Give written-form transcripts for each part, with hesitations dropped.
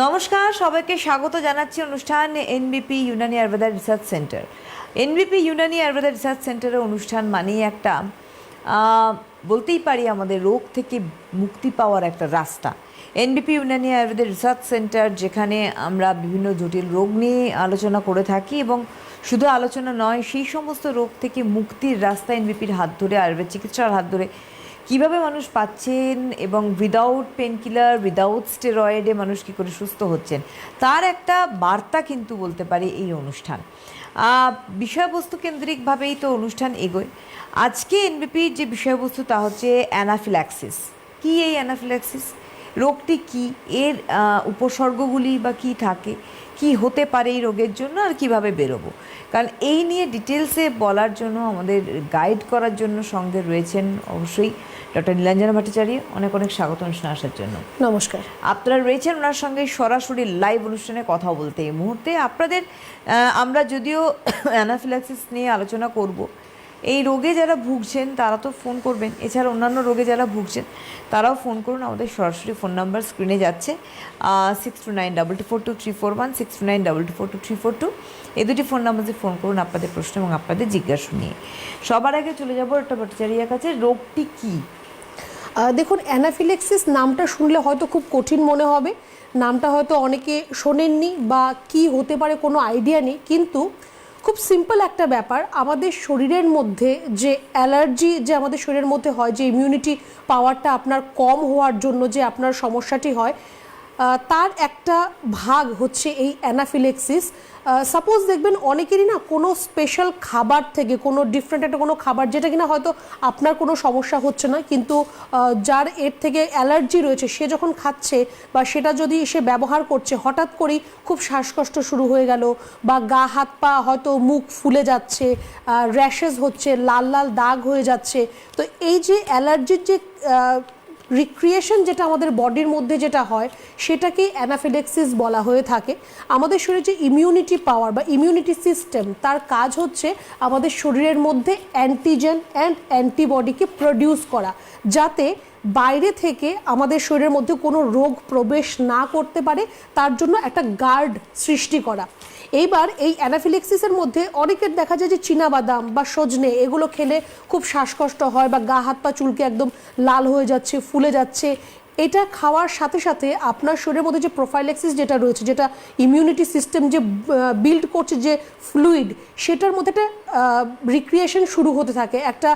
নমস্কার, সবাইকে স্বাগত জানাচ্ছি অনুষ্ঠান এনবিপি Unani Ayurveda research centre. এনবিপি Unani Ayurveda research সেন্টারের অনুষ্ঠান মানেই একটা বলতেই পারি আমাদের রোগ থেকে মুক্তি পাওয়ার একটা রাস্তা। এনবিপি ইউনানি আয়ুর্বেদা রিসার্চ সেন্টার, যেখানে আমরা বিভিন্ন জটিল রোগ নিয়ে আলোচনা করে থাকি এবং শুধু আলোচনা নয়, সেই সমস্ত রোগ থেকে মুক্তির রাস্তা এনবিপির হাত ধরে, আয়ুর্বেদ চিকিৎসার হাত ধরে কীভাবে মানুষ পাচ্ছেন এবং উইদাউট পেনকিলার, উইদাউট স্টেরয়েডে মানুষ কী করে সুস্থ হচ্ছেন, তার একটা বার্তা কিন্তু বলতে পারি এই অনুষ্ঠান। বিষয়বস্তু কেন্দ্রিকভাবেই তো অনুষ্ঠান এগোয়। আজকে এনবিপির যে বিষয়বস্তু তা হচ্ছে অ্যানাফিল্যাক্সিস। কী এই অ্যানাফিল্যাক্সিস? রোগটি কী, এর উপসর্গগুলি বা কী থাকে, কি হতে পারে এই রোগের জন্য, আর কিভাবে বেরোবো। কারণ এই নিয়ে ডিটেলসে বলার জন্য, আমাদের গাইড করার জন্য সঙ্গে রয়েছেন অবশ্যই ডক্টর নীলাঞ্জনা ভট্টাচার্য। অনেক অনেক স্বাগত অনুষ্ঠানে আসার জন্য। নমস্কার। আপনারা রয়েছেন ওনার সঙ্গে সরাসরি লাইভ অনুষ্ঠানে কথা বলতে। এই মুহূর্তে আপনাদের আমরা যদিও অ্যানাফিল্যাক্সিস নিয়ে আলোচনা করব, এই রোগে যারা ভুগছেন তারা তো ফোন করবেন, এছাড়া অন্যান্য রোগে যারা ভুগছেন তারাও ফোন করুন। আমাদের সরাসরি ফোন নাম্বার স্ক্রিনে যাচ্ছে 6292242341, 6292242342। এই দুটি ফোন নাম্বারে ফোন করুন আপনাদের প্রশ্ন এবং আপনাদের জিজ্ঞাসা নিয়ে। সবার আগে চলে যাবো ডক্টর ভট্টাচার্যের কাছে। রোগটি কী? দেখুন, অ্যানাফিল্যাক্সিস নামটা শুনলে হয়তো খুব কঠিন মনে হবে, নামটা হয়তো অনেকে শোনেননি বা কি হতে পারে কোনো আইডিয়া নেই, কিন্তু খুব সিম্পল একটা ব্যাপার। আমাদের শরীরের মধ্যে যে অ্যালার্জি, যে আমাদের শরীরের মধ্যে হয়, যে ইমিউনিটি পাওয়ারটা আপনার কম হওয়ার জন্য যে আপনার সমস্যাটি হয়, তার একটা ভাগ হচ্ছে এই অ্যানাফিল্যাক্সিস। সাপোজ দেখবেন অনেকেরই না কোনো স্পেশাল খাবার থেকে, কোনো ডিফারেন্ট একটা কোনো খাবার যেটা কিনা হয়তো আপনার কোনো সমস্যা হচ্ছে না, কিন্তু যার এর থেকে অ্যালার্জি রয়েছে সে যখন খাচ্ছে বা সেটা যদি সে ব্যবহার করছে, হঠাৎ করেই খুব শ্বাসকষ্ট শুরু হয়ে গেল, বা গা হাত পা হয়তো মুখ ফুলে যাচ্ছে, র্যাশেস হচ্ছে, লাল লাল দাগ হয়ে যাচ্ছে। তো এই যে অ্যালার্জির যে রিক্রিয়েশন যেটা আমাদের বডির মধ্যে যেটা হয়, সেটাকেই অ্যানাফিল্যাক্সিস বলা হয়ে থাকে। আমাদের শরীরে যে ইমিউনিটি পাওয়ার বা ইমিউনিটি সিস্টেম, তার কাজ হচ্ছে আমাদের শরীরের মধ্যে অ্যান্টিজেন অ্যান্ড অ্যান্টিবডিকে প্রডিউস করা, যাতে বাইরে থেকে আমাদের শরীরের মধ্যে কোনো রোগ প্রবেশ না করতে পারে, তার জন্য একটা গার্ড সৃষ্টি করা। এইবার এই অ্যানাফিল্যাক্সিসের মধ্যে অনেকের দেখা যায় যে চীনাবাদাম বা সজনে এগুলো খেলে খুব শ্বাসকষ্ট হয়, বা গা হাত পা চুলকে একদম লাল হয়ে যাচ্ছে, ফুলে যাচ্ছে। এটা খাওয়ার সাথে সাথে আপনার শরীরের মধ্যে যে প্রোফাইল্যাক্সিস যেটা রয়েছে, যেটা ইমিউনিটি সিস্টেম যে বিল্ড করছে যে ফ্লুইড, সেটার মধ্যে একটা রিক্রিয়েশন শুরু হতে থাকে, একটা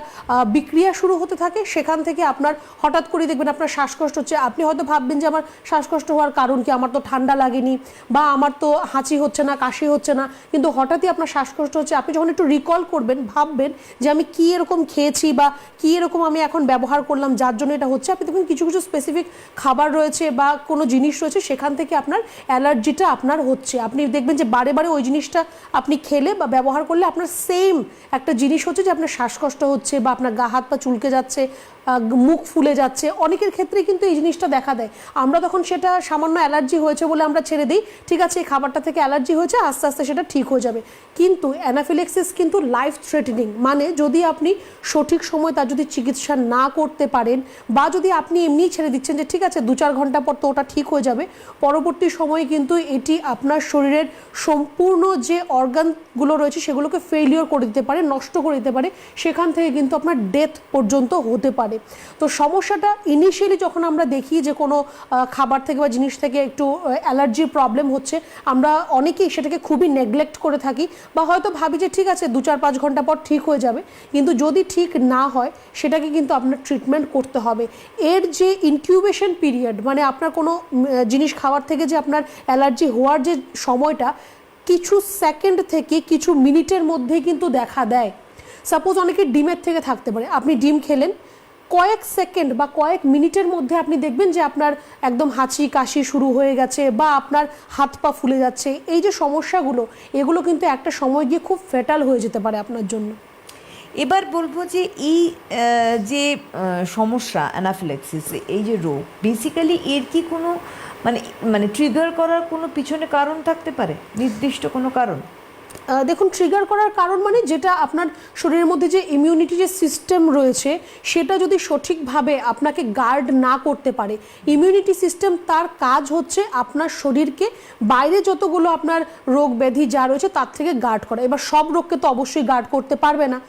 বিক্রিয়া শুরু হতে থাকে। সেখান থেকে আপনার হঠাৎ করে দেখবেন আপনার শ্বাসকষ্ট হচ্ছে। আপনি হয়তো ভাববেন যে আমার শ্বাসকষ্ট হওয়ার কারণ কি, আমার তো ঠান্ডা লাগেনি, বা আমার তো হাঁচি হচ্ছে না, কাশি হচ্ছে না, কিন্তু হঠাৎই আপনার শ্বাসকষ্ট হচ্ছে। আপনি যখন একটু রিকল করবেন, ভাববেন যে আমি কি এরকম খেয়েছি বা কি এরকম আমি এখন ব্যবহার করলাম যার জন্য এটা হচ্ছে, আপনি দেখবেন কিছু কিছু স্পেসিফিক খাবার রয়েছে বা কোনো জিনিস রয়েছে, সেখান থেকে আপনার অ্যালার্জিটা আপনার হচ্ছে। আপনি দেখবেন যে বারে বারে ওই জিনিসটা আপনি খেলে বা ব্যবহার করলে আপনার সেম একটা জিনিস হচ্ছে, যে আপনার শ্বাসকষ্ট হচ্ছে বা আপনার গা হাত পা চুলকে যাচ্ছে, মুখ ফুলে যাচ্ছে। অনেকের ক্ষেত্রে কিন্তু এই জিনিসটা দেখা দেয়। আমরা তখন সেটা সামান্য অ্যালার্জি হয়েছে বলে আমরা ছেড়ে দিই, ঠিক আছে এই খাবারটা থেকে অ্যালার্জি হয়েছে, আস্তে আস্তে সেটা ঠিক হয়ে যাবে। কিন্তু অ্যানাফিল্যাক্সিস কিন্তু লাইফ থ্রেটেনিং। মানে যদি আপনি সঠিক সময় তার যদি চিকিৎসা না করতে পারেন, বা যদি আপনি এমনি ছেড়ে দিচ্ছেন যে ঠিক আছে 2-4 ঘন্টা পর তো ওটা ঠিক হয়ে যাবে, পরবর্তী সময়ে কিন্তু এটি আপনার শরীরের সম্পূর্ণ যে অর্গানগুলো রয়েছে সেগুলোকে ফেলিওর করে দিতে পারে, নষ্ট করে দিতে পারে। সেখান থেকে কিন্তু আপনার ডেথ পর্যন্ত হতে পারে। তো সমস্যাটা ইনিশিয়ালি যখন আমরা দেখি যে কোনো খাবার থেকে বা জিনিস থেকে একটু অ্যালার্জির প্রবলেম হচ্ছে, আমরা অনেকেই সেটাকে খুবই নেগলেক্ট করে থাকি, বা হয়তো ভাবি যে ঠিক আছে 2-4-5 ঘন্টা পর ঠিক হয়ে যাবে। কিন্তু যদি ঠিক না হয়, সেটাকে কিন্তু আপনার ট্রিটমেন্ট করতে হবে। এর যে ইনকিউবেশন পিরিয়ড, মানে আপনার কোনো জিনিস খাওয়ার থেকে যে আপনার অ্যালার্জি হওয়ার যে সময়টা, কিছু সেকেন্ড থেকে কিছু মিনিটের মধ্যে কিন্তু দেখা দেয়। সাপোজ অনেকে ডিমের থেকে থাকতে পারে, আপনি ডিম খেলেন, কয়েক সেকেন্ড বা কয়েক মিনিটের মধ্যে আপনি দেখবেন যে আপনার একদম হাঁচি কাশি শুরু হয়ে গেছে, বা আপনার হাত পা ফুলে যাচ্ছে। এই যে সমস্যাগুলো, এগুলো কিন্তু একটা সময় গিয়ে খুব ফ্যাটাল হয়ে যেতে পারে আপনার জন্য। এবার বলবো যে এই যে সমস্যা অ্যানাফিল্যাক্সিস, এই যে রোগ, বেসিক্যালি এর কি কোনো মানে ট্রিগার করার কোনো পিছনে কারণ থাকতে পারে, নির্দিষ্ট কোনো কারণ? দেখুন, ট্রিগার করার কারণ মানে যেটা আপনার শরীরের মধ্যে যে ইমিউনিটি যে সিস্টেম রয়েছে সেটা যদি সঠিকভাবে আপনাকে গার্ড না করতে পারে। ইমিউনিটি সিস্টেম তার কাজ হচ্ছে আপনার শরীরকে বাইরে যতগুলো আপনার রোগ ব্যাধি যা রয়েছে তার থেকে গার্ড করা। এবার সব রোগকে তো অবশ্যই গার্ড করতে পারবে না,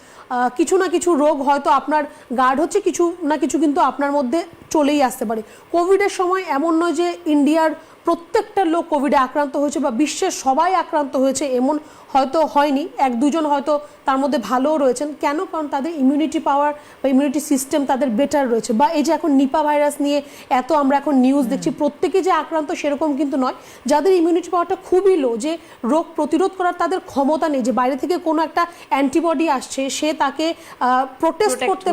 কিছু না কিছু রোগ হয়তো আপনার গার্ড হচ্ছে, কিছু না কিছু কিন্তু আপনার মধ্যে চলেই আসতে পারে। কোভিডের সময় এমন নয় যে ইন্ডিয়ার প্রত্যেকটা লোক কোভিডে আক্রান্ত হয়েছে বা বিশ্বের সবাই আক্রান্ত হয়েছে, এমন হয়তো হয়নি। এক দুজন হয়তো তার মধ্যে ভালোও রয়েছেন। কেন? কারণ তাদের ইমিউনিটি পাওয়ার বা ইমিউনিটি সিস্টেম তাদের বেটার রয়েছে। বা এই যে এখন নিপা ভাইরাস নিয়ে এত আমরা এখন নিউজ দেখছি, প্রত্যেকে যে আক্রান্ত সেরকম কিন্তু নয়। যাদের ইমিউনিটি পাওয়ারটা খুবই লো, যে রোগ প্রতিরোধ করার তাদের ক্ষমতা নেই, যে বাইরে থেকে কোনো একটা অ্যান্টিবডি আসছে সে তাকে প্রোটেস্ট করতে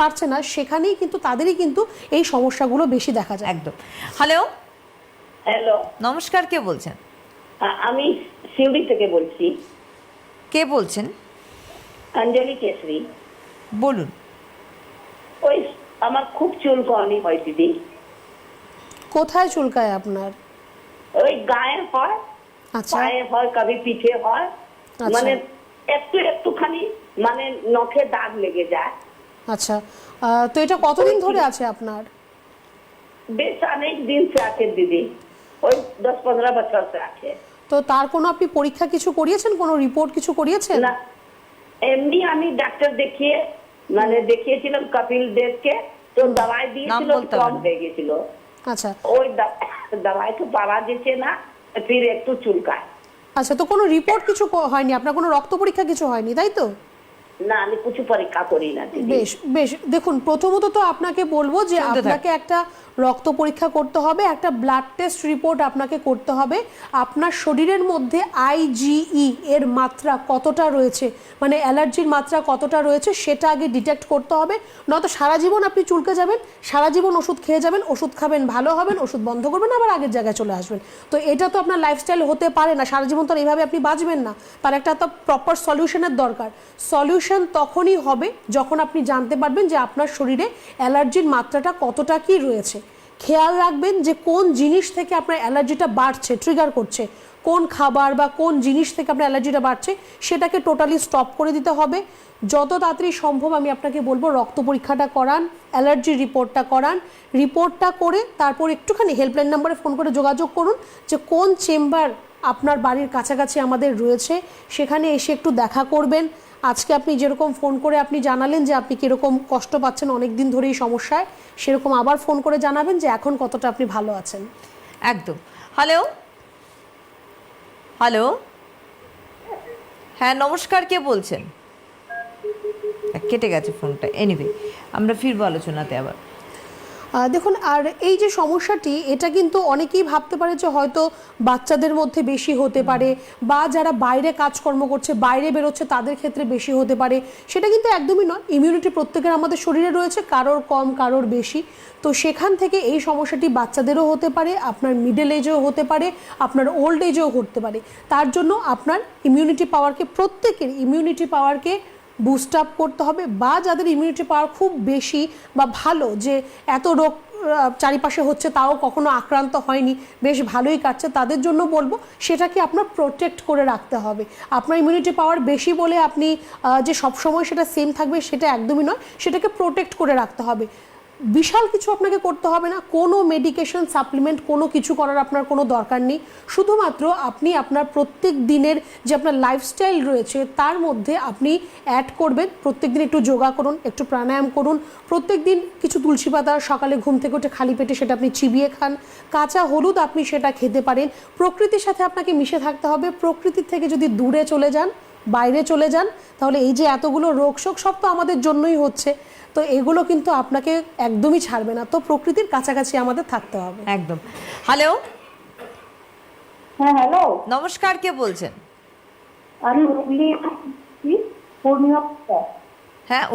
পারছে না, সেখানেই কিন্তু তাদেরই কিন্তু এই সমস্যাগুলো বেশি দেখা যায়। একদম। হ্যালো, হ্যালো, নমস্কার, কে বলছেন? আমি সিউড়ি থেকে বলছি। কে বলছেন? অঞ্জলি কেশরী। বলুন। ওই আমার খুব চুলকানি হয় দিদি। কোথায় চুলকায় আপনার? ওই গায়ে হয়, আচ্ছা পায়ে হয়, কবি পিঠে হয়, আচ্ছা। মানে একটুখানি মানে নখে দাগ লেগে যায়। আচ্ছা, তো এটা কতদিন ধরে আছে আপনার? বেশ অনেক দিন সে আছে দিদি, ওই 10-15 বছর সে আছে। তো তার কোনো আপনি পরীক্ষা কিছু করিয়েছেন, কোনো রিপোর্ট কিছু করিয়েছেন? না, এমনি আমি ডাক্তার দেখিয়েছিলাম কপিল দেবকে, তো দওয়াই দিয়েছিল, কম হয়ে গেছিল। আচ্ছা ওই দওয়াই তো পাওয়া যাচ্ছে না, ফির একটু চুলকায়। আচ্ছা, তো কোনো রিপোর্ট কিছু হয়নি আপনার? কোনো রক্ত পরীক্ষা কিছু হয়নি, তাই তো? না, আমি কিছু পরীক্ষা করি না দিদি। বেশ বেশ, দেখুন প্রথমত তো আপনাকে বলবো যে আপনাকে একটা রক্ত পরীক্ষা করতে হবে, একটা ব্লাড টেস্ট রিপোর্ট আপনাকে করতে হবে। আপনার শরীরের মধ্যে আইজিই এর মাত্রা কতটা রয়েছে, মানে অ্যালার্জির মাত্রা কতটা রয়েছে সেটা আগে ডিটেক্ট করতে হবে। নয়তো সারা জীবন আপনি চুলকে যাবেন, সারা জীবন ওষুধ খেয়ে যাবেন, ওষুধ খাবেন ভালো হবেন, ওষুধ বন্ধ করবেন আবার আগের জায়গায় চলে আসবেন। তো এটা তো আপনার লাইফস্টাইল হতে পারে না, সারা জীবন তো আর এইভাবে আপনি বাঁচবেন না। তার একটা তো প্রপার সলিউশনের দরকার। সলিউশন তখনই হবে যখন আপনি জানতে পারবেন যে আপনার শরীরে অ্যালার্জির মাত্রাটা কতটা কি রয়েছে। খেয়াল রাখবেন যে কোন জিনিস থেকে আপনার অ্যালার্জিটা বাড়ছে, ট্রিগার করছে, কোন খাবার বা কোন জিনিস থেকে আপনার অ্যালার্জিটা বাড়ছে সেটাকে টোটালি স্টপ করে দিতে হবে। যত তাড়াতাড়ি সম্ভব আমি আপনাকে বলবো রক্ত পরীক্ষাটা করান, অ্যালার্জি রিপোর্টটা করান। রিপোর্টটা করে তারপর একটুখানি হেল্পলাইন নাম্বারে ফোন করে যোগাযোগ করুন যে কোন চেম্বার আপনার বাড়ির কাছাকাছি আমাদের রয়েছে, সেখানে এসে একটু দেখা করবেন। আজকে আপনি যেরকম ফোন করে আপনি জানালেন যে আপনি কীরকম কষ্ট পাচ্ছেন অনেক দিন ধরে এই সমস্যায়, সেরকম আবার ফোন করে জানাবেন যে এখন কতটা আপনি ভালো আছেন। একদম। হ্যালো, হ্যালো, হ্যাঁ নমস্কার, কে বলছেন? কেটে গেছে ফোনটা। এনিওয়ে, আমরা ফিরবো আলোচনাতে আবার। দেখুন, আর এই যে সমস্যাটি এটা কিন্তু অনেকেই ভাবতে পারে যে হয়তো বাচ্চাদের মধ্যে বেশি হতে পারে, বা যারা বাইরে কাজকর্ম করছে বাইরে বেরোচ্ছে তাদের ক্ষেত্রে বেশি হতে পারে। সেটা কিন্তু একদমই নয়। ইমিউনিটি প্রত্যেকের আমাদের শরীরে রয়েছে, কারোর কম কারোর বেশি। তো সেখান থেকে এই সমস্যাটি বাচ্চাদেরও হতে পারে, আপনার মিডল এজেও হতে পারে, আপনার ওল্ড এজেও হতে পারে। তার জন্য আপনার ইমিউনিটি পাওয়ারকে, প্রত্যেকের ইমিউনিটি পাওয়ারকে বুস্ট আপ করতে হবে। বা যাদের ইমিউনিটি পাওয়ার খুব বেশি বা ভালো, যে এত রোগ চারিপাশে হচ্ছে তাও কখনো আক্রান্ত হয়নি, বেশ ভালোই কাটছে, তাদের জন্য বলবো সেটাকে আপনার প্রোটেক্ট করে রাখতে হবে। আপনার ইমিউনিটি পাওয়ার বেশি বলে আপনি যে সবসময় সেটা সেম থাকবে সেটা একদমই নয়, সেটাকে প্রোটেক্ট করে রাখতে হবে। বিশাল কিছু আপনাকে করতে হবে না, কোনো মেডিকেশন সাপ্লিমেন্ট কোনো কিছু করার আপনার কোনো দরকার নেই। শুধুমাত্র আপনি আপনার প্রত্যেক দিনের যে আপনার লাইফস্টাইল রয়েছে তার মধ্যে আপনি অ্যাড করবেন, প্রত্যেক দিন একটু যোগা করুন, একটু প্রাণায়াম করুন, প্রত্যেক দিন কিছু তুলসী পাতা সকালে ঘুম থেকে উঠে খালি পেটে সেটা আপনি চিবিয়ে খান, কাঁচা হলুদ আপনি সেটা খেতে পারেন। প্রকৃতির সাথে আপনাকে মিশে থাকতে হবে। প্রকৃতির থেকে যদি দূরে চলে যান, বাইরে চলে যান, তাহলে এই যে এতগুলো রোগ শোক সব তো আমাদের জন্যই হচ্ছে, তো এগুলো কিন্তু আপনাকে একদমই ছাড়বে না। তো প্রকৃতির কাছাকাছি আমাদের থাকতে হবে। একদম। হ্যালো, হ্যাঁ হ্যালো, নমস্কার, কে বলছেন? আমি হুগলি পূর্ণিমা গুপ্তা। হ্যাঁ,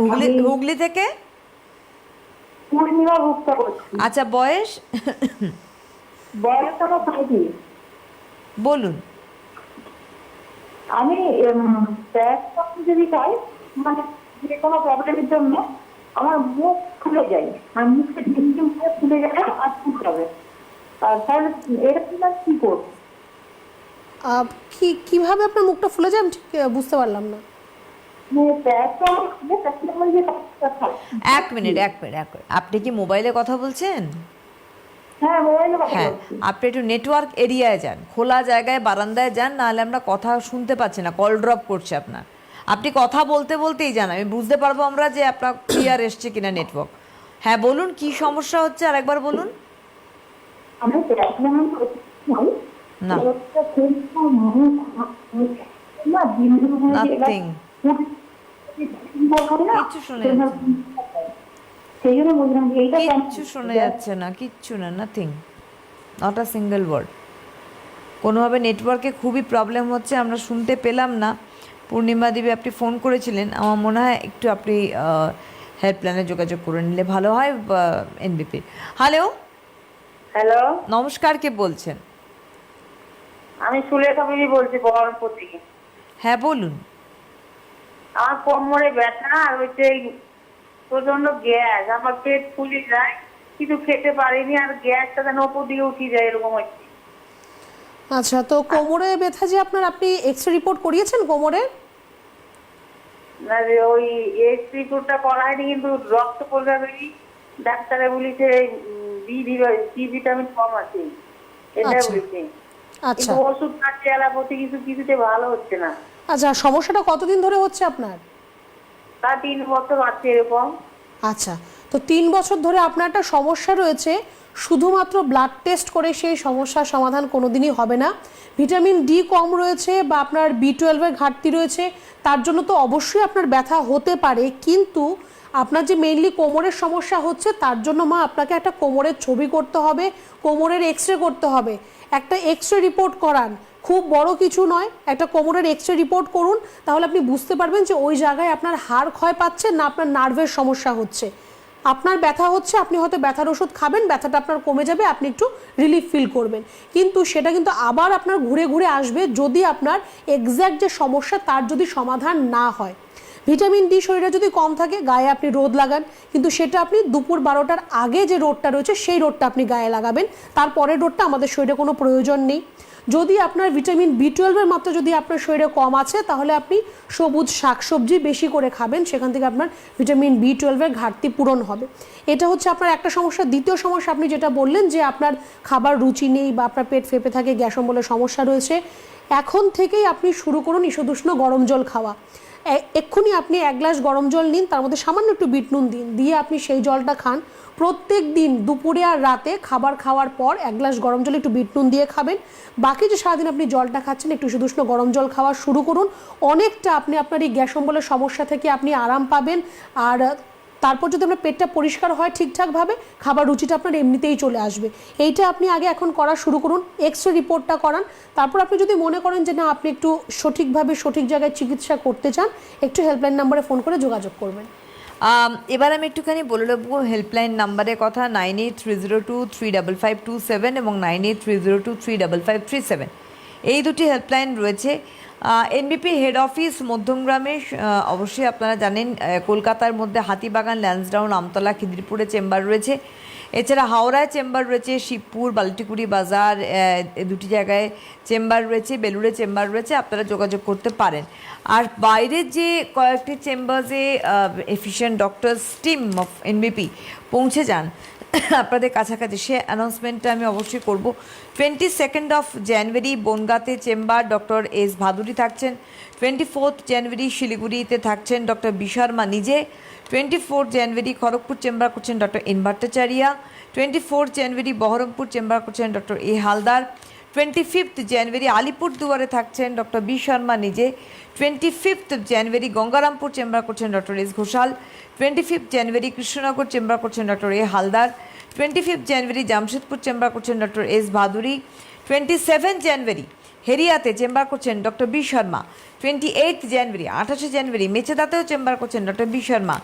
হুগলি থেকে। পূর্ণিমা গুপ্তা বলছি। আচ্ছা, বয়স? বয়স আমার 35। বলুন। আমি যদি চাই, মানে যে কোনো প্রবলেমের জন্য আমার মুখ খুলে যায়, আর মুখে ঝিমঝিম করে খুলে যায় আর ফুট হবে, তাহলে এরকম কি করবো? কিভাবে আপনার মুখটা ফুলে যায় আমি ঠিক বুঝতে পারলাম না। মানে পেট তো আমার খুলে তারপরে আমার যে ব্যথা। এক মিনিট আপনি কি মোবাইলে কথা বলছেন? হ্যাঁ, মোবাইলে কথা হ্যাঁ, বলছি। আপনি একটু নেটওয়ার্ক এরিয়ায় যান, খোলা জায়গায় বারান্দায় যান, নাহলে আমরা কথা শুনতে পাচ্ছি না, কল ড্রপ করছে আপনার। আপনি কথা বলতে বলতেই যান, আমি বুঝতে পারবো আমরা যে আপনার ক্লিয়ার এসছে কিনা নেটওয়ার্ক। হ্যাঁ বলুন, কি সমস্যা হচ্ছে আরেকবার বলুন। আমার পেট যেমন হয়, না। পেটটা কিন্তু মুখ না দিন দিন হয়ে গেলে নাথিং, হয় না, কিচ্ছু শোনা যাচ্ছে না, সেই জন্য বললাম যে এইটা কেন কিচ্ছু শোনা যাচ্ছে না, কিচ্ছু না, nothing, not a single word. কোনোভাবে নেটওয়ার্কে খুবই প্রবলেম হচ্ছে, আমরা শুনতে পেলাম না। পূর্ণিমা দেবী আপনি ফোন করেছিলেন, আমার মনে হয় একটু আপনি হেল্পলাইনে যোগাযোগ করে নিলে ভালো হয়, এনবিপি। হ্যালো, হ্যালো, নমস্কার, কে বলছেন? আমি সুলেখা বিবি বলছি বহরমপুর থেকে। হ্যাঁ বলুন। আমার কোমরে ব্যথা আর হচ্ছে প্রচন্ড গ্যাস, আমার পেট ফুলে যায়, কিছু খেতে পারিনি, আর গ্যাসটা যেন ওপর দিকে উঠে যায়, এরকম হচ্ছে। আচ্ছা, তো কোমরে ব্যথা যে আপনি এক্সরে রিপোর্ট করিয়েছেন কোমরে? না রে, ওই এক্স রিপোর্টটা করায়নি, কিন্তু রক্ত পরীক্ষা করি, ডাক্তারে বলেছে বি ভিটামিন কম আছে, এটা আচ্ছা। বলেছে। আচ্ছা কিন্তু ওষুধ খাচ্ছি অ্যালোপ্যাথি, কিছুতে ভালো হচ্ছে না। আচ্ছা, সমস্যাটা কতদিন ধরে হচ্ছে আপনার? তা 3 বছর আছে এরকম। আচ্ছা, তো 3 বছর ধরে আপনার একটা সমস্যা রয়েছে, শুধুমাত্র ব্লাড টেস্ট করে সেই সমস্যার সমাধান কোনোদিনই হবে না। ভিটামিন ডি কম রয়েছে বা আপনার B12-এর ঘাটতি রয়েছে, তার জন্য তো অবশ্যই আপনার ব্যথা হতে পারে, কিন্তু আপনার যে মেইনলি কোমরের সমস্যা হচ্ছে তার জন্য মা আপনাকে একটা কোমরের ছবি করতে হবে, কোমরের এক্সরে করতে হবে। একটা এক্সরে রিপোর্ট করান, খুব বড় কিছু নয়, একটা কোমরের এক্সরে রিপোর্ট করুন, তাহলে আপনি বুঝতে পারবেন যে ওই জায়গায় আপনার হাড় ক্ষয় পাচ্ছে না আপনার নার্ভের সমস্যা হচ্ছে। আপনার ব্যথা হচ্ছে, আপনি হয়তো ব্যথার ওষুধ খাবেন, ব্যথাটা আপনার কমে যাবে, আপনি একটু রিলিফ ফিল করবেন, কিন্তু সেটা কিন্তু আবার আপনার ঘুরে ঘুরে আসবে যদি আপনার এক্স্যাক্ট যে সমস্যা তার যদি সমাধান না হয়। ভিটামিন ডি শরীরে যদি কম থাকে, গায়ে আপনি রোদ লাগান, কিন্তু সেটা আপনি দুপুর 12টার আগে যে রোদটা রয়েছে সেই রোদটা আপনি গায়ে লাগাবেন, তারপরের রোদটা আমাদের শরীরে কোনো প্রয়োজন নেই। যদি আপনার ভিটামিন B12-এর মাত্রা যদি আপনার শরীরে কম আছে, তাহলে আপনি সবুজ শাকসবজি বেশি করে খাবেন, সেখান থেকে আপনার ভিটামিন B12-এর ঘাটতি পূরণ হবে। এটা হচ্ছে আপনার একটা সমস্যা। দ্বিতীয় সমস্যা আপনি যেটা বললেন যে আপনার খাবার রুচি নেই বা আপনার পেট ফেঁপে থাকে, গ্যাস অম্বলের সমস্যা রয়েছে, এখন থেকেই আপনি শুরু করুন ঈষদুষ্ণ গরম জল খাওয়া। এক্ষুনি আপনি 1 গ্লাস গরম জল নিন, তার মধ্যে সামান্য একটু বিট নুন দিন, দিয়ে আপনি সেই জলটা খান। প্রত্যেক দিন দুপুরে আর রাতে খাবার খাওয়ার পর 1 গ্লাস গরম জল একটু বিট নুন দিয়ে খাবেন। বাকি যে সারাদিন আপনি জলটা খাচ্ছেন, একটু ঈষদুষ্ণ গরম জল খাওয়া শুরু করুন। অনেকটা আপনি আপনার এই গ্যাস অম্বলের সমস্যা থেকে আপনি আরাম পাবেন। আর তারপর যদি আপনার পেটটা পরিষ্কার হয় ঠিকঠাকভাবে, খাবার রুচিটা আপনার এমনিতেই চলে আসবে। এইটা আপনি আগে এখন করা শুরু করুন, এক্সরে রিপোর্টটা করান। তারপর আপনি যদি মনে করেন যে না আপনি একটু সঠিকভাবে সঠিক জায়গায় চিকিৎসা করতে চান, একটু হেল্পলাইন নাম্বারে ফোন করে যোগাযোগ করবেন। এবার আমি একটুখানি বলে দেবো হেল্পলাইন নাম্বারের কথা, 9830235527 এবং 9830235537, এই দুটি হেল্পলাইন রয়েছে। এনবিপি হেড অফিস মধ্যমগ্রামে, অবশ্যই আপনারা জানেন, কলকাতার মধ্যে হাতিবাগান, ল্যান্সডাউন, আমতলা, খিদিরপুরে চেম্বার রয়েছে। এছাড়া হাওড়ায় চেম্বার রয়েছে, শিবপুর, বাল্টিকুড়ি বাজার, দুটি জায়গায় চেম্বার রয়েছে, বেলুড়ে চেম্বার রয়েছে, আপনারা যোগাযোগ করতে পারেন। আর বাইরের যে কয়েকটি চেম্বার্সে efficient doctors team of NBP পৌঁছে যান আপনাদের কাছাকাছি, সে অ্যানাউন্সমেন্টটা আমি অবশ্যই করব। 22 জানুয়ারি বনগাঁতে চেম্বার ডক্টর এস ভাদুরী থাকছেন। 24 জানুয়ারি শিলিগুড়িতে থাকছেন ডক্টর বি শর্মা নিজে। 24 জানুয়ারি খড়গপুর চেম্বার করছেন ডক্টর এন ভট্টাচার্য। 24 জানুয়ারি বহরমপুর চেম্বার করছেন ডক্টর এ হালদার। 25 জানুয়ারি আলিপুরদুয়ারে থাকছেন ডক্টর বি শর্মা নিজে। 25 জানুয়ারি গঙ্গারামপুর চেম্বার করছেন ডক্টর এস ঘোষাল। 25 জানুয়ারি কৃষ্ণনগর চেম্বার করছেন ডক্টর এ হালদার। 25 জানুয়ারি জামশেদপুর চেম্বার করছেন ডক্টর এস ভাদুরী। 27 জানুয়ারি হেরিয়াতে চেম্বার করছেন ডক্টর বি শর্মা। 28 জানুয়ারি 28 জানুয়ারি মেচেদাতেও চেম্বার করছেন ডক্টর বি শর্মা।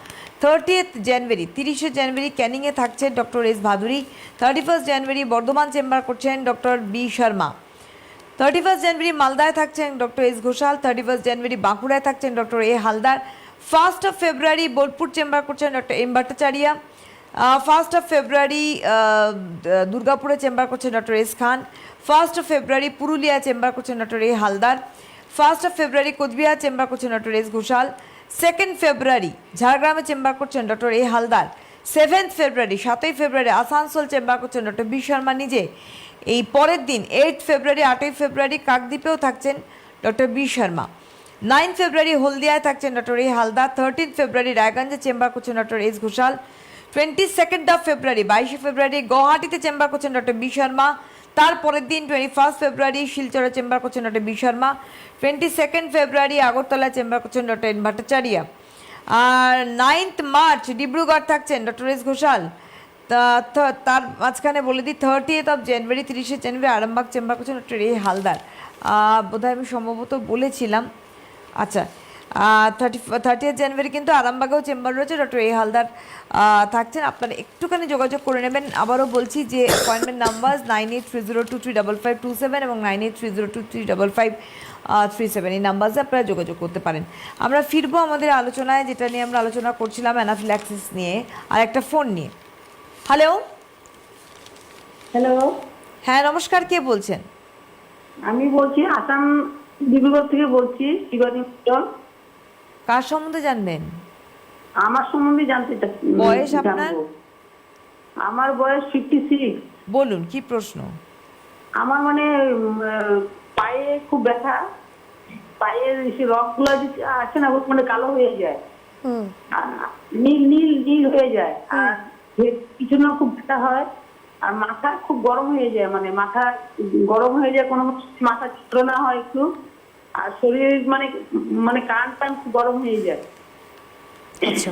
30 জানুয়ারি 30 জানুয়ারি ক্যানিংয়ে থাকছেন doctor S Bhaduri. 31 January Bardhaman chamber করছেন ডক্টর বি শর্মা। 31 জানুয়ারি মালদায় থাকছেন ডক্টর এস ঘোষাল। 31 জানুয়ারি বাঁকুড়ায় থাকছেন doctor A Haldar. 1 February Bolpur chamber করছেন ডক্টর এম ভট্টাচার্য। 1 ফেব্রুয়ারি দুর্গাপুরে চেম্বার করছেন doctor S Khan. 1 February Purulia chamber করছেন doctor A Haldar. 1 February Coochbehar chamber করছেন ডক্টর এস ঘোষাল। 2 ফেব্রুয়ারি ঝাড়গ্রামে চেম্বার করছেন doctor A Haldar. 7 February 7ই February Asansol chamber করছেন ডক্টর বি শর্মা নিজে। এই পরের দিন 8 ফেব্রুয়ারি 8ই ফেব্রুয়ারি কাকদ্বীপেও থাকছেন ডক্টর বি শর্মা। 9 ফেব্রুয়ারি হলদিয়ায় থাকছেন ডক্টর এ হালদার। 13 ফেব্রুয়ারি রায়গঞ্জে চেম্বার করছেন ডক্টর এস ঘোষাল। 22 ফেব্রুয়ারি 22 ফেব্রুয়ারি গুয়াহাটিতে চেম্বার করছেন ডক্টর বি শর্মা। তারপরের দিন 21 ফেব্রুয়ারি শিলচরে চেম্বার করছেন ডক্টর বি শর্মা। 22 ফেব্রুয়ারি আগরতলা চেম্বার করছেন ডক্টর এন ভট্টাচার্য। আর 9 মার্চ ডিব্রুগড় থাকছেন ডক্টর এস ঘোষাল। তার মাঝখানে বলে দিই 30 জানুয়ারি 30 জানুয়ারি আরামবাগ চেম্বার করছেন ডক্টর এ হালদার। বোধহয় আমি সম্ভবত বলেছিলাম। আচ্ছা, 30 জানুয়ারি কিন্তু আরামবাগেও চেম্বার রয়েছে, ডক্টর এ হালদার থাকছেন। আপনারা একটুখানি যোগাযোগ করে নেবেন। আবারও বলছি যে অ্যাপয়েন্টমেন্ট নাম্বার 9830235527 এবং 9830235537 এই নাম্বারে আপনারা যোগাযোগ করতে পারেন। আমরা ফিরবো আমাদের আলোচনায়, যেটা নিয়ে আমরা আলোচনা করছিলাম অ্যানাফিল্যাক্সিস নিয়ে, আর একটা ফোন নিয়ে। হ্যালো। হ্যালো, হ্যাঁ নমস্কার, কে বলছেন? আমি বলছি আসাম ডিব্রুগড় থেকে বলছি, শিবানী মন্ডল। কার সম্বন্ধে জানবেন? আমার সম্বন্ধে জানতে বয়স আপনার? আমার বয়স 56। বলুন কি প্রশ্ন? আমার মানে পায়ে খুব ব্যথা, পায়ের রগগুলো আছে না মানে কালো হয়ে যায়, নীল নীল নীল হয়ে যায়, আর পিছনে খুব ব্যথা হয়, আর মাথা খুব গরম হয়ে যায়, মানে মাথা গরম হয়ে যায়, কোনো মাথা যন্ত্রণা হয় একটু, আর শরীর মানে মানে কান টান খুব গরম হয়ে যায়। আচ্ছা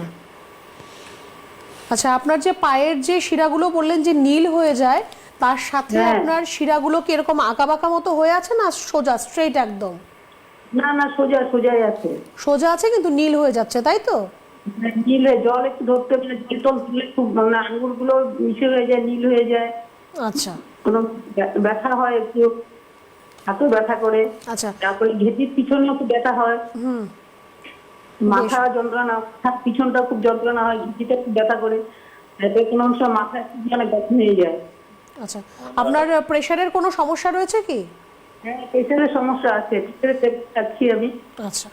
আচ্ছা, আপনার যে পায়ের যে শিরাগুলো বললেন যে নীল হয়ে যায়, তার সাথে আপনার শিরাগুলো কি এরকম আঁকা বাঁকা মতো হয়ে আছে না সোজা স্ট্রেট একদম? না না, সোজা সোজাই আছে। সোজা আছে কিন্তু নীল হয়ে যাচ্ছে, তাই তো? নীল হয়ে, জল একটু ধরতে গেলে জল তুলে খুব মানে আঙুলগুলো মিশে হয়ে যায়, নীল হয়ে যায়। আচ্ছা, কোনো ব্যথা হয় একটু, হাতেও ব্যথা করে। আচ্ছা, তারপরে ঘেটির পিছনে একটু ব্যথা হয়, মাথা যন্ত্রণা, মাথার পিছনটা খুব যন্ত্রণা হয়, ঘেটিটা খুব ব্যথা করে, এতে কোনো সময় মাথা একটু মানে গঠন হয়ে যায়। আচ্ছা, আপনার প্রেশারের কোনো সমস্যা রয়েছে কি? হ্যাঁ, প্রেশারের সমস্যা আছে, প্রেশারে খাচ্ছি আমি। আচ্ছা,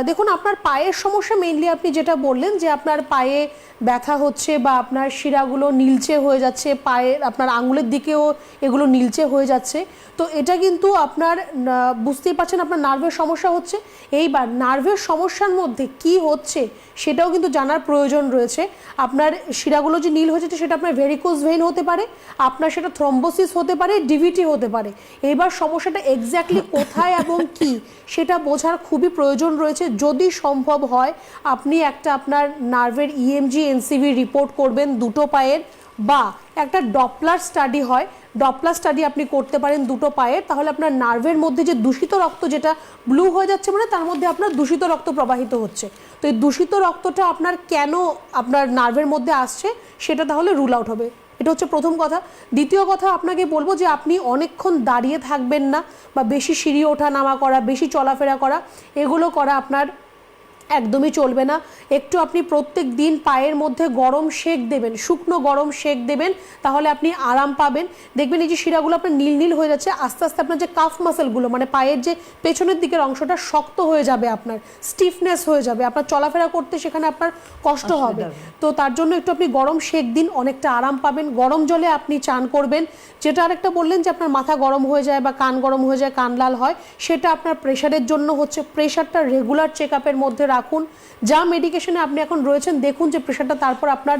দেখুন আপনার পায়ের সমস্যা মেইনলি আপনি যেটা বললেন যে আপনার পায়ে ব্যথা হচ্ছে বা আপনার শিরাগুলো নীলচে হয়ে যাচ্ছে, পায়ের আপনার আঙুলের দিকেও এগুলো নীলচে হয়ে যাচ্ছে, তো এটা কিন্তু আপনার বুঝতেই পারছেন আপনার নার্ভের সমস্যা হচ্ছে। এইবার নার্ভের সমস্যার মধ্যে কি হচ্ছে সেটাও কিন্তু জানার প্রয়োজন রয়েছে। আপনার শিরাগুলো যে নীল হয়ে যাচ্ছে সেটা আপনার ভেরিকোজ ভেইন হতে পারে, আপনার সেটা থ্রম্বোসিস হতে পারে, ডিভিটি হতে পারে। এইবার সমস্যাটা এক্স্যাক্টলি কোথায় এবং কি সেটা বোঝার খুবই প্রয়োজন রয়েছে। যদি সম্ভব হয় আপনি একটা আপনার নার্ভের ইএমজি এনসিভি রিপোর্ট করবেন দুটো পায়ের, বা একটা ডপলার স্টাডি হয়, ডপলার স্টাডি আপনি করতে পারেন দুটো পায়ের, তাহলে আপনার নার্ভের মধ্যে যে দূষিত রক্ত যেটা ব্লু হয়ে যাচ্ছে মানে তার মধ্যে আপনার দূষিত রক্ত প্রবাহিত হচ্ছে, তো এই দূষিত রক্তটা আপনার কেন আপনার নার্ভের মধ্যে আসছে সেটা তাহলে রুল আউট হবে। এটা হচ্ছে প্রথম কথা। দ্বিতীয় কথা আপনাকে বলবো যে আপনি অনেকক্ষণ দাঁড়িয়ে থাকবেন না, বা বেশি সিঁড়ি ওঠা নামা করা, বেশি চলাফেরা করা, এগুলো করা আপনার একদমই চলবে না। একটু আপনি প্রত্যেক দিন পায়ের মধ্যে গরম সেক দেবেন, শুকনো গরম সেক দেবেন, তাহলে আপনি আরাম পাবেন। দেখবেন এই যে শিরাগুলো আপনার নীল নীল হয়ে যাচ্ছে, আস্তে আস্তে আপনার যে কাফ মাসেলগুলো মানে পায়ের যে পেছনের দিকের অংশটা শক্ত হয়ে যাবে, আপনার স্টিফনেস হয়ে যাবে, আপনার চলাফেরা করতে সেখানে আপনার কষ্ট হবে। তো তার জন্য একটু আপনি গরম সেক দিন, অনেকটা আরাম পাবেন। গরম জলে আপনি চান করবেন। যেটা আরেকটা বললেন যে আপনার মাথা গরম হয়ে যায় বা কান গরম হয়ে যায়, কান লাল হয়, সেটা আপনার প্রেশারের জন্য হচ্ছে। প্রেশারটা রেগুলার চেক আপের মধ্যে রাখুন। যা মেডিকেশনে আপনি এখন রয়েছেন দেখুন যে প্রেশারটা তারপর আপনার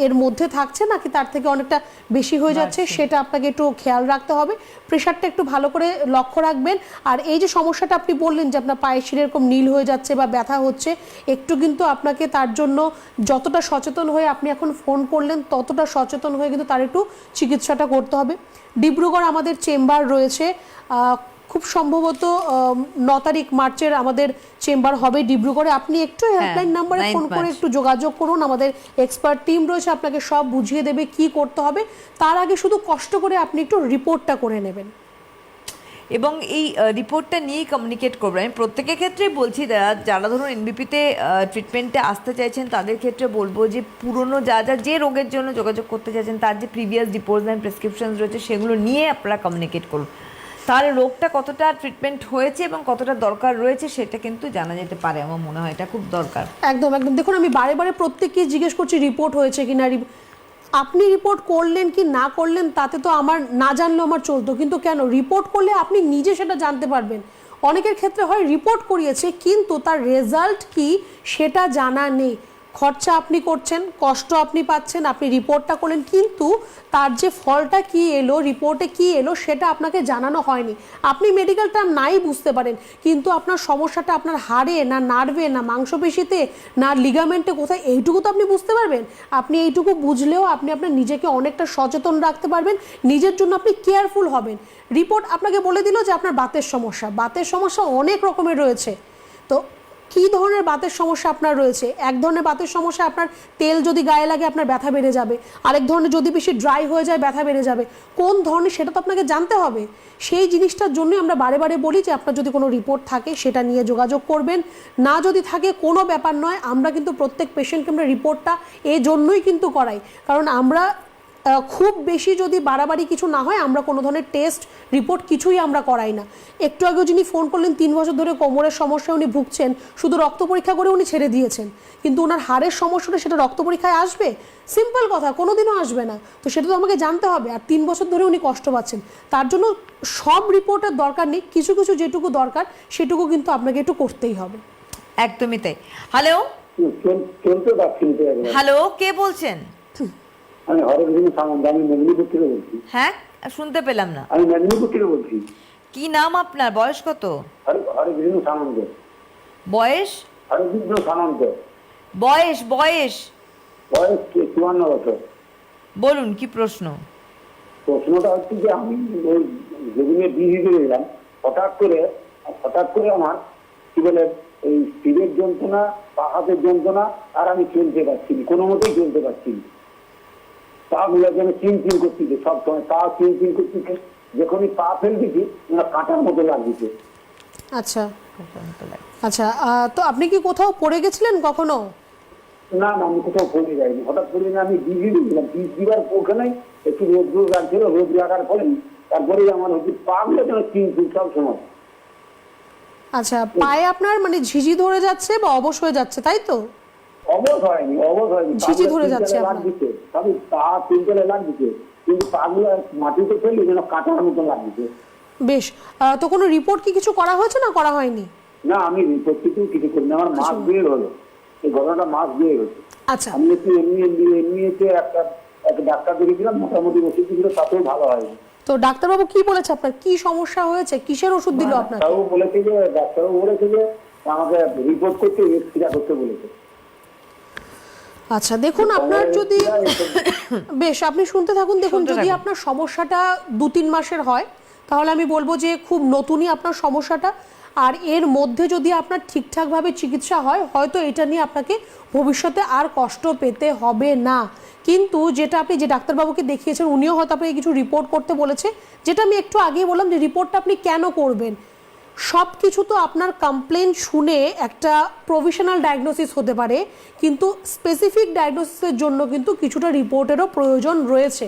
এর মধ্যে থাকছে নাকি তার থেকে অনেকটা বেশি হয়ে যাচ্ছে, সেটা আপনাকে একটু খেয়াল রাখতে হবে। প্রেশারটা একটু ভালো করে লক্ষ্য রাখবেন। আর এই যে সমস্যাটা আপনি বললেন যে আপনার পায়ের শিরা এরকম নীল হয়ে যাচ্ছে বা ব্যথা হচ্ছে, একটু কিন্তু আপনাকে তার জন্য যতটা সচেতন হয়ে আপনি এখন ফোন করলেন ততটা সচেতন হয়ে কিন্তু তার একটু চিকিৎসাটা করতে হবে। ডিব্রুগড় আমাদের চেম্বার রয়েছে, খুব সম্ভবত 9 তারিখ মার্চের আমাদের চেম্বার হবে ডিব্রুগড়ে। আপনি একটু হেল্পলাইন নাম্বারে ফোন করে একটু যোগাযোগ করুন, আমাদের এক্সপার্ট টিম রয়েছে, আপনাকে সব বুঝিয়ে দেবে কি করতে হবে। তার আগে শুধু কষ্ট করে আপনি একটু রিপোর্টটা করে নেবেন। এবং এই রিপোর্টটা নিয়েই কমিউনিকেট করবেন। আমি প্রত্যেকের ক্ষেত্রেই বলছি, যারা ধরুন এনবিপিতে ট্রিটমেন্টে আসতে চাইছেন তাদের ক্ষেত্রে বলবো যে পুরনো যা যে রোগের জন্য যোগাযোগ করতে চাইছেন তার যে প্রিভিয়াস রিপোর্টস অ্যান্ড প্রেসক্রিপশনস রয়েছে সেগুলো নিয়ে আপনারা কমিউনিকেট করুন, তাহলে রোগটা কতটা ট্রিটমেন্ট হয়েছে এবং কতটা দরকার রয়েছে সেটা কিন্তু জানা যেতে পারে। আমার মনে হয় এটা খুব দরকার। একদম একদম। দেখুন আমি বারে বারে প্রত্যেককে জিজ্ঞেস করছি রিপোর্ট হয়েছে কি না। আপনি রিপোর্ট করলেন কি না করলেন তাতে তো আমার না জানলেও আমার চলতো, কিন্তু কেন রিপোর্ট করলে আপনি নিজে সেটা জানতে পারবেন। অনেকের ক্ষেত্রে হয় রিপোর্ট করিয়েছে কিন্তু তার রেজাল্ট কি সেটা জানা নেই। খরচা আপনি করছেন, কষ্ট আপনি পাচ্ছেন, আপনি রিপোর্টটা করলেন কিন্তু তার যে ফলটা কি এলো, রিপোর্টে কি এলো সেটা আপনাকে জানানো হয়নি। আপনি মেডিকেল টার্ম নাই বুঝতে পারেন কিন্তু আপনার সমস্যাটা আপনার হাড়ে না নার্ভে না মাংসপেশিতে না লিগামেন্টে কোথায় এইটুকু তো আপনি বুঝতে পারবেন। আপনি এইটুকু বুঝলেও আপনি আপনার নিজেকে অনেকটা সচেতন রাখতে পারবেন, নিজের জন্য আপনি কেয়ারফুল হবেন। রিপোর্ট আপনাকে বলে দিল যে আপনার বাতের সমস্যা অনেক রকমের রয়েছে। তো কী ধরনের বাতের সমস্যা আপনার রয়েছে? এক ধরনের বাতের সমস্যা আপনার তেল যদি গায়ে লাগে আপনার ব্যথা বেড়ে যাবে, আরেক ধরনের যদি বেশি ড্রাই হয়ে যায় ব্যথা বেড়ে যাবে। কোন ধরনের সেটা তো আপনাকে জানতে হবে। সেই জিনিসটার জন্যই আমরা বারে বারে বলি যে আপনার যদি কোনো রিপোর্ট থাকে সেটা নিয়ে যোগাযোগ করবেন, না যদি থাকে কোনো ব্যাপার নয়। আমরা কিন্তু প্রত্যেক পেশেন্টকে আমরা রিপোর্টটা এই জন্যই কিন্তু করাই, কারণ আমরা খুব বেশি যদি বাড়াবাড়ি কিছু না হয় আমরা কোনো ধরনের টেস্ট রিপোর্ট কিছুই আমরা করাই না। একটু আগেও যিনি ফোন করলেন 3 বছর ধরে কোমরের সমস্যা উনি ভুগছেন, শুধু রক্ত পরীক্ষা করে উনি ছেড়ে দিয়েছেন, কিন্তু ওনার হাড়ের সমস্যাটা সেটা রক্ত পরীক্ষায় আসবে? সিম্পল কথা, কোনোদিনও আসবে না। তো সেটা তো আমাকে জানতে হবে। আর 3 বছর ধরে উনি কষ্ট পাচ্ছেন, তার জন্য সব রিপোর্টের দরকার নেই, কিছু কিছু যেটুকু দরকার সেটুকু কিন্তু আপনাকে একটু করতেই হবে। একদমই তাই। হ্যালো হ্যালো, কে বলছেন? আমি হরকৃষ্ণ সামন্ত, আমি মেদিনীপুর থেকে বলছি। হ্যাঁ, শুনতে পেলাম না। আমি মেদিনীপুর থেকে বলছি। কি নাম আপনার? বয়স কত? হরকৃষ্ণ সামন্ত। বয়স? হরকৃষ্ণ সামন্ত। বয়স বয়স বয়স 54 বছর। বলুন কি প্রশ্ন? প্রশ্নটা হচ্ছে যে আমি ওই যেদিনে বিয়ে দিতে গেলাম হঠাৎ করে আমার কি বলে এই পিঠের যন্ত্রণা, পা হাতের যন্ত্রণা, আর আমি চলতে পারছি না, কোনো মতেই চলতে পারছি না। পা গুলো যেন চিনচিন করতেছে, সবসময় পা চিনচিন করতেছে, যখনই পা ফেলতেছি কাঁটার মতো লাগছে। আচ্ছা আচ্ছা, তো আপনি কি কোথাও পড়ে গেছিলেন কখনো? না না, আমি কোথাও পড়ে যাইনি, হঠাৎ করে আমি বিজি দিয়েছিলাম, বিষ দিবার ওখানে একটু রোদ লাগছিল, রোদ লাগার পরে তারপরে আমার হচ্ছে পা গুলো যেন চিনচিন সব সময়। আচ্ছা, পায়ে আপনার মানে ঝিঝি ধরে যাচ্ছে বা অবশ হয়ে যাচ্ছে, তাই তো? অবশ হয়নি, ঝিঝি ধরে যাচ্ছে লাগছে, তবে পা তিনতলে লাগছে, কিন্তু পা গুলো মাটিতে ফেলে যেন কাঁটার মতো লাগছে। বেশ, তো কোনো রিপোর্ট কি কিছু করা হয়েছে না করা হয়নি? না, আমি রিপোর্ট কিছু করিনি, আমার মাস বিয়ে হলো, এই ঘটনাটা মাস বিয়ে হচ্ছে। আচ্ছা, আমি একটু এমনি একটা ডাক্তার দেখেছিলাম, মোটামুটি ওষুধ দিল, তাতেও ভালো হয়নি। তো ডাক্তারবাবু কি বলেছে আপনার কি সমস্যা হয়েছে, কিসের ওষুধ দিল আপনাকে? ডাক্তারবাবু বলেছে যে আমাকে রিপোর্ট করতে, এক্সরে করতে বলেছে। আচ্ছা দেখুন, আপনার যদি বেশ আপনি শুনতে থাকুন। দেখুন, যদি আপনার সমস্যাটা 2-3 মাসের হয় তাহলে আমি বলবো যে খুব নতুনই আপনার সমস্যাটা, আর এর মধ্যে যদি আপনার ঠিকঠাকভাবে চিকিৎসা হয় হয়তো এটা নিয়ে আপনাকে ভবিষ্যতে আর কষ্ট পেতে হবে না। কিন্তু যেটা আপনি যে ডাক্তারবাবুকে দেখিয়েছেন উনিও হয়তো আপনাকে কিছু রিপোর্ট করতে বলেছে, যেটা আমি একটু আগেই বললাম যে রিপোর্টটা আপনি কেন করবেন। সব কিছু তো আপনার কমপ্লেন শুনে একটা প্রভিশনাল ডায়াগনোসিস হতে পারে, কিন্তু স্পেসিফিক ডায়াগনোসিসের জন্য কিন্তু কিছুটা রিপোর্টেরও প্রয়োজন রয়েছে।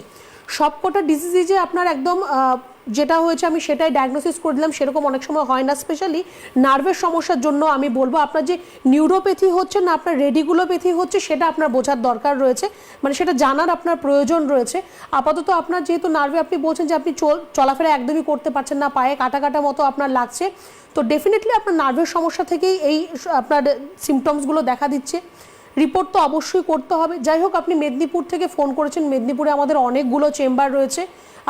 সবকটা ডিজিজই যে আপনার একদম যেটা হয়েছে আমি সেটাই ডায়াগনোসিস করে দিলাম সেরকম অনেক সময় হয় না। স্পেশালি নার্ভের সমস্যার জন্য আমি বলবো আপনার যে নিউরোপ্যাথি হচ্ছে না আপনার রেডিকুলোপ্যাথি হচ্ছে সেটা আপনার বোঝার দরকার রয়েছে, মানে সেটা জানার আপনার প্রয়োজন রয়েছে। আপাতত আপনার যেহেতু নার্ভে আপনি বলছেন যে আপনি চলাফেরা একদমই করতে পারছেন না, পায়ে কাটা কাটা মতো আপনার লাগছে, তো ডেফিনেটলি আপনার নার্ভের সমস্যা থেকেই এই আপনার সিমটমসগুলো দেখা দিচ্ছে। রিপোর্ট তো অবশ্যই করতে হবে। যাই হোক, আপনি মেদিনীপুর থেকে ফোন করেছেন, মেদিনীপুরে আমাদের অনেকগুলো চেম্বার রয়েছে।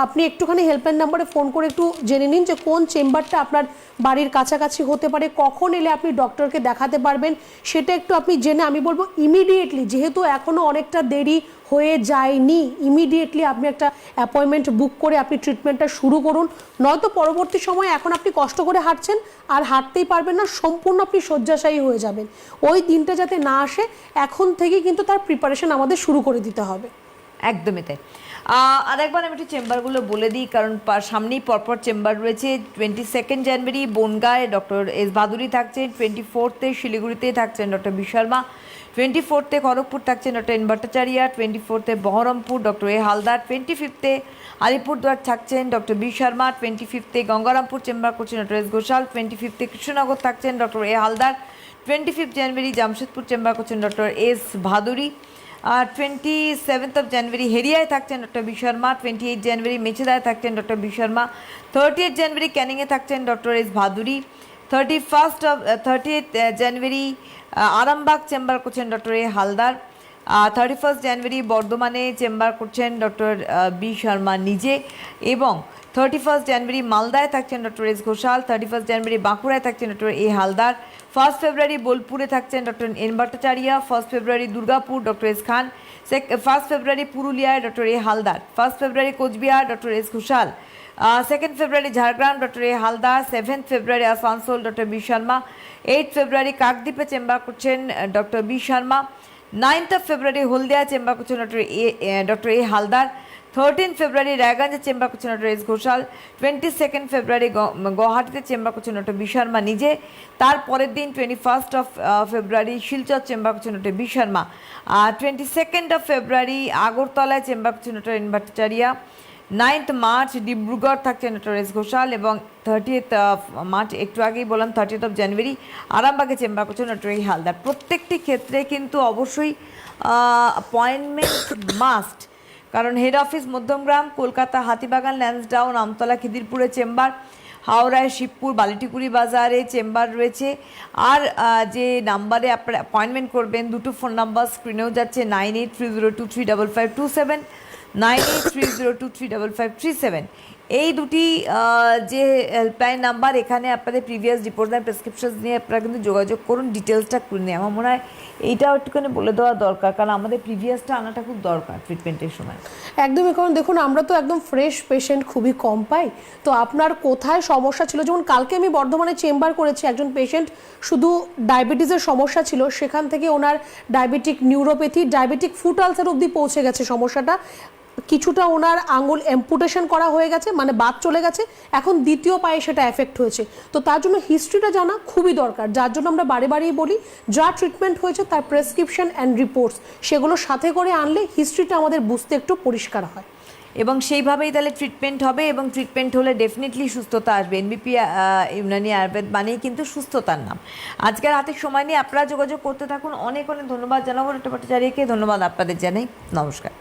আপনি একটুখানি হেল্পলাইন নাম্বারে ফোন করে একটু জেনে নিন যে কোন চেম্বারটা আপনার বাড়ির কাছাকাছি হতে পারে, কখন এলে আপনি ডক্টরকে দেখাতে পারবেন সেটা একটু আপনি জেনে, আমি বলবো ইমিডিয়েটলি, যেহেতু এখনও অনেকটা দেরি হয়ে যায়নি, ইমিডিয়েটলি আপনি একটা অ্যাপয়েন্টমেন্ট বুক করে আপনি ট্রিটমেন্টটা শুরু করুন। নয়তো পরবর্তী সময়ে এখন আপনি কষ্ট করে হাঁটছেন আর হাঁটতেই পারবেন না, সম্পূর্ণ আপনি শয্যাশায়ী হয়ে যাবেন। ওই দিনটা যাতে না আসে এখন থেকে কিন্তু তার প্রিপারেশন আমাদের শুরু করে দিতে হবে। একদমই তাই। আরেকবার আমি একটু চেম্বারগুলো বলে দিই, কারণ সামনেই পরপর চেম্বার রয়েছে। 22 জানুয়ারি বনগাঁয় ডক্টর এস ভাদুরী থাকছেন, 24 শিলিগুড়িতে থাকছেন ডক্টর বি শর্মা, 24 খড়গপুর থাকছেন doctor N Bhattacharya, 24 Baharampur doctor A Haldar, 25 Alipurduar থাকছেন doctor B Sharma, 25 Gangarampur chamber করছেন ডক্টর এস ঘোষাল, 25 কৃষ্ণনগর থাকছেন ডক্টর এ হালদার, 25 জানুয়ারি জামশেদপুর চেম্বার করছেন ডক্টর এস ভাদুরী, 27 জানুয়ারি হেরিয়ায় থাকছেন ডক্টর বি শর্মা, 28 জানুয়ারি মেছেদায় থাকছেন ডক্টর বি শর্মা, 30 জানুয়ারি ক্যানিংয়ে থাকছেন ডক্টর এস ভাদুরী, 30 জানুয়ারি আরামবাগ চেম্বার করছেন ডক্টর এ হালদার, 31 জানুয়ারি বর্ধমানে চেম্বার করছেন ডক্টর বি শর্মা নিজে, এবং 31 জানুয়ারি মালদায় থাকছেন ডক্টর এস ঘোষাল, 31 জানুয়ারি বাঁকুড়ায় থাকছেন ডক্টর এ হালদার, 1 ফেব্রুয়ারি বোলপুরে থাকছেন ডক্টর এন ভট্টাচার্য, 1 ফেব্রুয়ারি দুর্গাপুর ডক্টর এস খান, 1 ফেব্রুয়ারি পুরুলিয়ায় doctor A Haldar, 1 February Coochbehar doctor S Ghoshal, 2 ফেব্রুয়ারি ঝাড়গ্রাম ডক্টর এ হালদার, 7 ফেব্রুয়ারি আসানসোল ডক্টর বি শর্মা, 8 ফেব্রুয়ারি কাকদ্বীপে চেম্বার করছেন ডক্টর বি শর্মা, 9 ফেব্রুয়ারি হলদিয়া চেম্বার করছেন ডক্টর এ হালদার, 13 ফেব্রুয়ারি রায়গঞ্জে চেম্বার করছেন ডক্টর এস ঘোষাল, 22 ফেব্রুয়ারি গুয়াহাটিতে চেম্বার করছেন ডক্টর বি শর্মা নিজে, তারপরের দিন 21 ফেব্রুয়ারি শিলচর চেম্বার করছেন ডক্টর বি শর্মা, 22 ফেব্রুয়ারি আগরতলায় চেম্বার করছেন ডক্টর এন ভট্টাচার্য, 9 মার্চ ডিব্রুগড় থাকছেন ডক্টর এস ঘোষাল, এবং 30 মার্চ একটু আগেই বললাম 30 জানুয়ারি আরামবাগে চেম্বার করছেন ডক্টর এ হালদার। প্রত্যেকটি ক্ষেত্রে কিন্তু অবশ্যই অ্যাপয়েন্টমেন্ট মাস্ট, কারণ হেড অফিস মধ্যমগ্রাম, কলকাতা হাতিবাগান, ল্যান্সডাউন, আমতলা, খিদিরপুরে চেম্বার, হাওড়ায় শিবপুর, বালিটিকুড়ি বাজারে চেম্বার রয়েছে। আর যে নাম্বারে আপনারা অ্যাপয়েন্টমেন্ট করবেন, দুটো ফোন নাম্বার স্ক্রিনেও যাচ্ছে, 9830235527, 9830235537, এই দুটি যে হেল্পলাইন নাম্বার, এখানে আপনাদের প্রিভিয়াস রিপোর্ট আর প্রেসক্রিপশন নিয়ে আপনারা কিন্তু যোগাযোগ করুন, ডিটেলসটা করে নিয়ে। আমার মনে হয় এইটাও একটুখানি বলে দেওয়া দরকার, কারণ আমাদের প্রিভিয়াসটা আনাটা খুব দরকার ট্রিটমেন্টের সময়। একদমই, কারণ দেখুন আমরা তো একদম ফ্রেশ পেশেন্ট খুবই কম পাই। তো আপনার কোথায় সমস্যা ছিল, যেমন কালকে আমি বর্ধমানে চেম্বার করেছি, একজন পেশেন্ট শুধু ডায়াবেটিসের সমস্যা ছিল, সেখান থেকে ওনার diabetic neuropathy, diabetic foot ulcer অবধি পৌঁছে গেছে সমস্যাটা। কিছুটা ওনার আঙুল অ্যাম্পুটেশন করা হয়ে গেছে, মানে বাদ চলে গেছে, এখন দ্বিতীয় পায়ে সেটা এফেক্ট হয়েছে। তো তার জন্য হিস্ট্রিটা জানা খুবই দরকার, যার জন্য আমরা বারে বারেই বলি যা ট্রিটমেন্ট হয়েছে তার প্রেসক্রিপশন অ্যান্ড রিপোর্টস সেগুলো সাথে করে আনলে হিস্ট্রিটা আমাদের বুঝতে একটু পরিষ্কার হয়, এবং সেইভাবেই তাহলে ট্রিটমেন্ট হবে, এবং ট্রিটমেন্ট হলে ডেফিনেটলি সুস্থতা আসবে। এনবিপি ইউনানি আয়ুর্বেদ মানেই কিন্তু সুস্থতার নাম। আজকের হাতে সময় নিয়ে আপনারা যোগাযোগ করতে থাকুন। অনেক অনেক ধন্যবাদ জানাবো ডক্টর ভট্টাচার্যকে, ধন্যবাদ আপনাদের জানাই, নমস্কার।